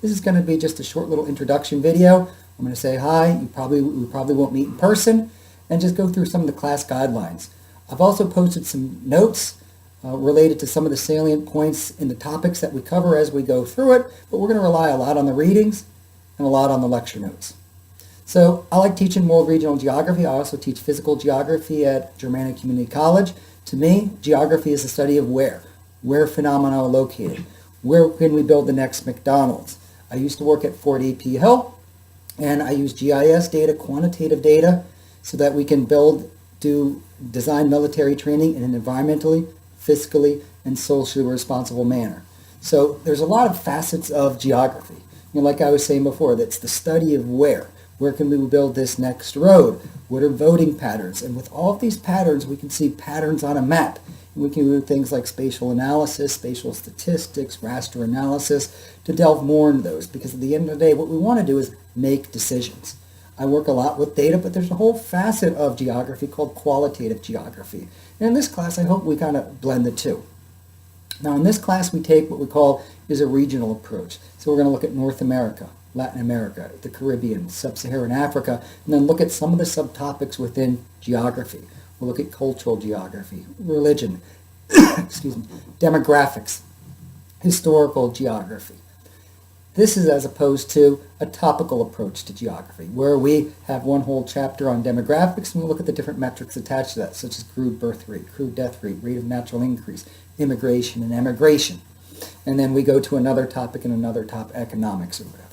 This is going to be just a short little introduction video. I'm going to say hi. We probably won't meet in person, and just go through some of the class guidelines. I've also posted some notes related to some of the salient points in the topics that we cover as we go through it, but we're going to rely a lot on the readings and a lot on the lecture notes. So I like teaching world regional geography. I also teach physical geography at Germanna Community College. To me, geography is the study of where phenomena are located. Where can we build the next McDonald's? I used to work at Fort A.P. Hill, and I use GIS data, quantitative data, so that we can design military training in an environmentally, fiscally, and socially responsible manner. So there's a lot of facets of geography. Like I was saying before, that's the study of where. Where can we build this next road? What are voting patterns? And with all of these patterns, we can see patterns on a map. And we can do things like spatial analysis, spatial statistics, raster analysis to delve more into those. Because at the end of the day, what we want to do is make decisions. I work a lot with data, but there's a whole facet of geography called qualitative geography. And in this class, I hope we kind of blend the two. Now, in this class, we take what we call is a regional approach. So we're going to look at North America, Latin America, the Caribbean, Sub-Saharan Africa, and then look at some of the subtopics within geography. We'll look at cultural geography, religion, excuse me, demographics, historical geography. This is as opposed to a topical approach to geography, where we have one whole chapter on demographics and we look at the different metrics attached to that, such as crude birth rate, crude death rate, rate of natural increase, immigration and emigration. And then we go to another topic and another topic, economics or whatever.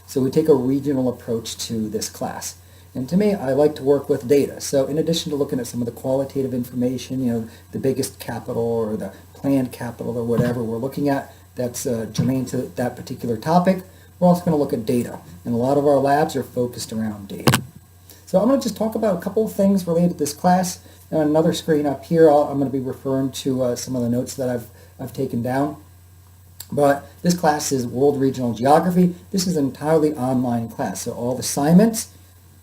So we take a regional approach to this class. And to me, I like to work with data. So in addition to looking at some of the qualitative information, the biggest capital or the planned capital or whatever we're looking at that's germane to that particular topic, we're also going to look at data. And a lot of our labs are focused around data. So I'm going to just talk about a couple of things related to this class. And on another screen up here, I'm going to be referring to some of the notes that I've taken down. But this class is World Regional Geography. This is an entirely online class. So all the assignments,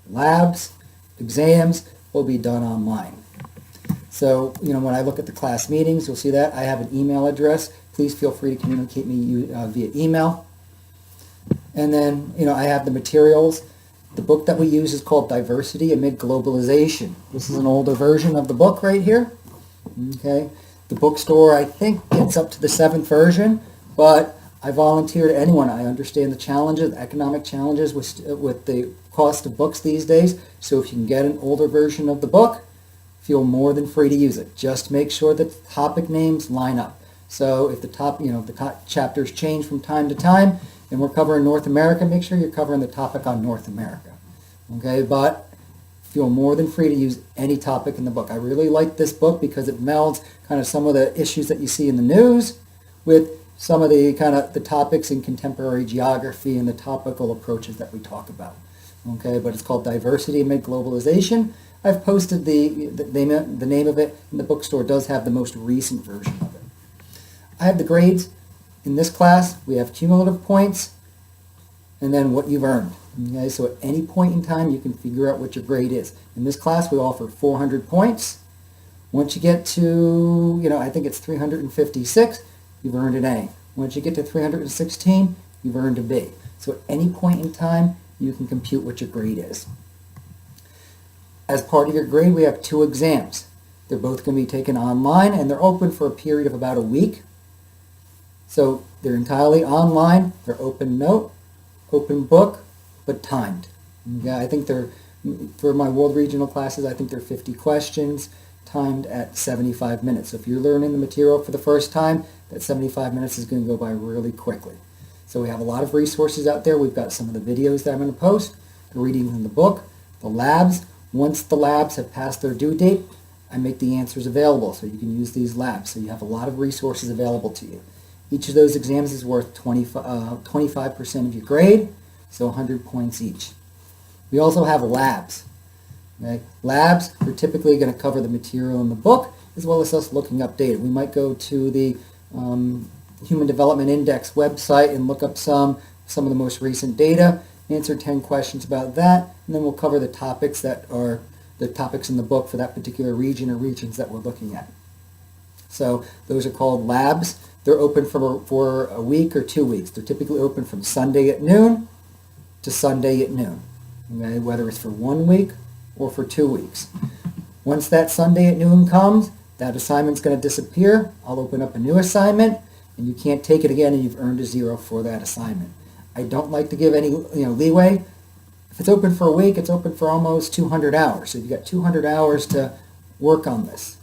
labs, exams will be done online. So, when I look at the class meetings, you'll see that I have an email address. Please feel free to communicate me via email. And then, I have the materials. The book that we use is called Diversity Amid Globalization. This is an older version of the book right here. Okay. The bookstore, I think, gets up to the 7th version. But I volunteer to anyone. I understand the challenges, economic challenges with the cost of books these days. So if you can get an older version of the book, feel more than free to use it. Just make sure that the topic names line up. So if the chapters change from time to time, and we're covering North America, make sure you're covering the topic on North America. Okay, but feel more than free to use any topic in the book. I really like this book because it melds kind of some of the issues that you see in the news with some of the the topics in contemporary geography and the topical approaches that we talk about. Okay, but it's called Diversity Amid Globalization. I've posted the name of it, and the bookstore does have the most recent version of it. I have the grades. In this class, we have cumulative points and then what you've earned. Okay, so at any point in time, you can figure out what your grade is. In this class, we offer 400 points. Once you get to, I think it's 356, you've earned an A. Once you get to 316, you've earned a B. So at any point in time, you can compute what your grade is. As part of your grade, we have 2 exams. They're both going to be taken online, and they're open for a period of about a week. So they're entirely online. They're open note, open book, but timed. Okay, I think for my world regional classes, I think they're 50 questions, timed at 75 minutes. So if you're learning the material for the first time, that 75 minutes is going to go by really quickly. So we have a lot of resources out there. We've got some of the videos that I'm going to post, the readings in the book, the labs. Once the labs have passed their due date, I make the answers available so you can use these labs. So you have a lot of resources available to you. Each of those exams is worth 25% of your grade, so 100 points each. We also have labs. Okay? Labs are typically going to cover the material in the book as well as us looking up data. We might go to the Human Development Index website and look up some of the most recent data, answer 10 questions about that, and then we'll cover the topics that are the topics in the book for that particular region or regions that we're looking at. So those are called labs. They're open for a week or 2 weeks. They're typically open from Sunday at noon to Sunday at noon, okay, whether it's for 1 week or for 2 weeks. Once that Sunday at noon comes, that assignment's going to disappear. I'll open up a new assignment, and you can't take it again, and you've earned a 0 for that assignment. I don't like to give any leeway. If it's open for a week, it's open for almost 200 hours. So you've got 200 hours to work on this.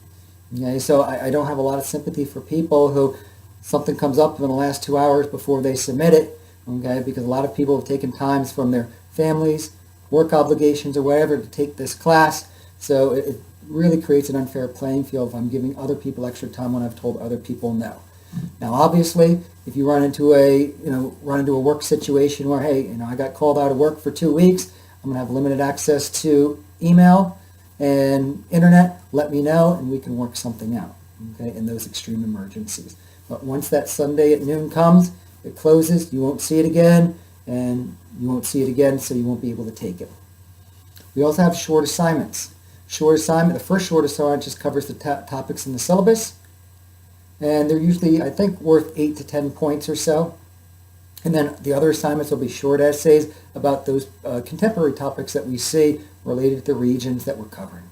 Okay, so I don't have a lot of sympathy for people who something comes up in the last 2 hours before they submit it, okay, because a lot of people have taken times from their families, work obligations, or whatever to take this class. So it really creates an unfair playing field if I'm giving other people extra time when I've told other people no. Now, obviously, if you run into a work situation where, hey, I got called out of work for 2 weeks, I'm going to have limited access to email and internet, let me know, and we can work something out, okay, in those extreme emergencies. But once that Sunday at noon comes, it closes, you won't see it again, and you won't see it again, so you won't be able to take it. We also have short assignments. The first short assignment just covers the topics in the syllabus, and they're usually, I think, worth 8 to 10 points or so. And then the other assignments will be short essays about those contemporary topics that we see related to the regions that we're covering.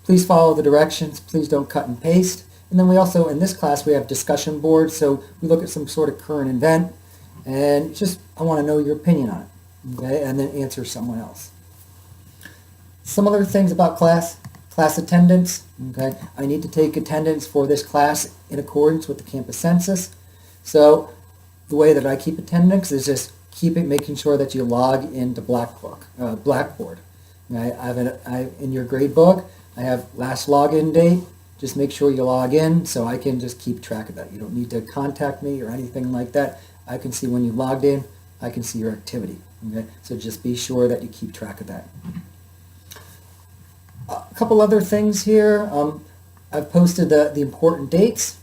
Please follow the directions. Please don't cut and paste. And then we also, in this class, we have discussion boards. So we look at some sort of current event, and I want to know your opinion on it, okay, and then answer someone else. Some other things about class attendance, okay. I need to take attendance for this class in accordance with the campus census. So the way that I keep attendance is just making sure that you log into Blackboard. Okay? In your grade book, I have last login date. Just make sure you log in so I can just keep track of that. You don't need to contact me or anything like that. I can see when you logged in. I can see your activity. Okay? So just be sure that you keep track of that. A couple other things here. I've posted the important dates.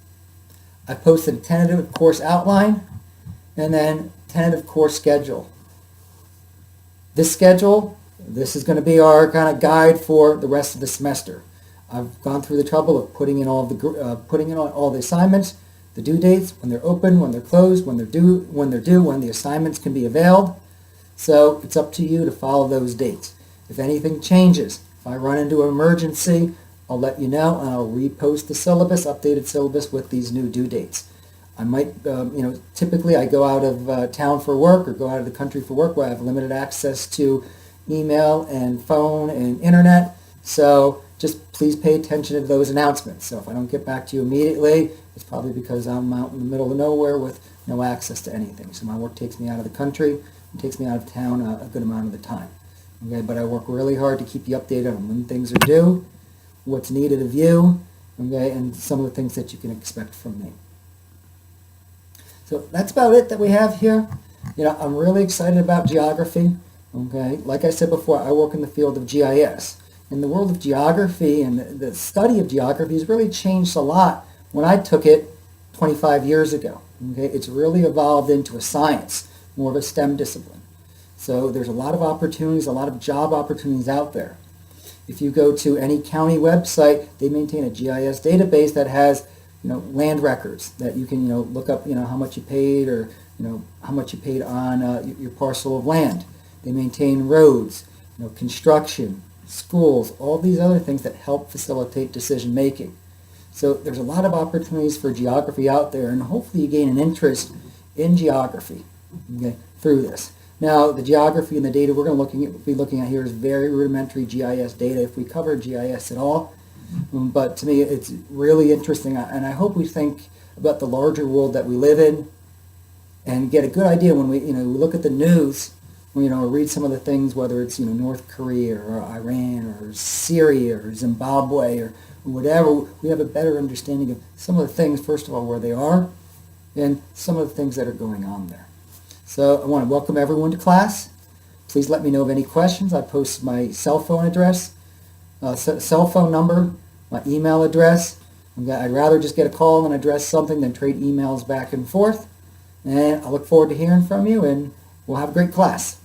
I've posted a tentative course outline and then tentative course schedule. This schedule, this is going to be our kind of guide for the rest of the semester. I've gone through the trouble of putting in all the assignments, the due dates, when they're open, when they're closed, when they're due, when the assignments can be availed. So it's up to you to follow those dates. If anything changes, if I run into an emergency, I'll let you know, and I'll repost the syllabus, updated syllabus with these new due dates. I might, typically I go out of town for work or go out of the country for work where I have limited access to email and phone and internet. So just please pay attention to those announcements. So if I don't get back to you immediately, it's probably because I'm out in the middle of nowhere with no access to anything. So my work takes me out of the country and takes me out of town a good amount of the time. Okay, but I work really hard to keep you updated on when things are due, what's needed of you, okay, and some of the things that you can expect from me. So that's about it that we have here. I'm really excited about geography. Okay, like I said before, I work in the field of GIS. And the world of geography and the study of geography has really changed a lot when I took it 25 years ago. Okay, it's really evolved into a science, more of a STEM discipline. So there's a lot of opportunities, a lot of job opportunities out there. If you go to any county website, they maintain a GIS database that has land records that you can look up how much you paid or how much you paid on your parcel of land. They maintain roads, construction, schools, all these other things that help facilitate decision making. So there's a lot of opportunities for geography out there, and hopefully you gain an interest in geography, okay, through this. Now, the geography and the data we're going to be looking at here is very rudimentary GIS data, if we cover GIS at all. But to me, it's really interesting, and I hope we think about the larger world that we live in and get a good idea when we look at the news, or read some of the things, whether it's North Korea or Iran or Syria or Zimbabwe or whatever. We have a better understanding of some of the things, first of all, where they are, and some of the things that are going on there. So I want to welcome everyone to class. Please let me know of any questions. I post my cell phone address, cell phone number, my email address. I'd rather just get a call and address something than trade emails back and forth. And I look forward to hearing from you, and we'll have a great class.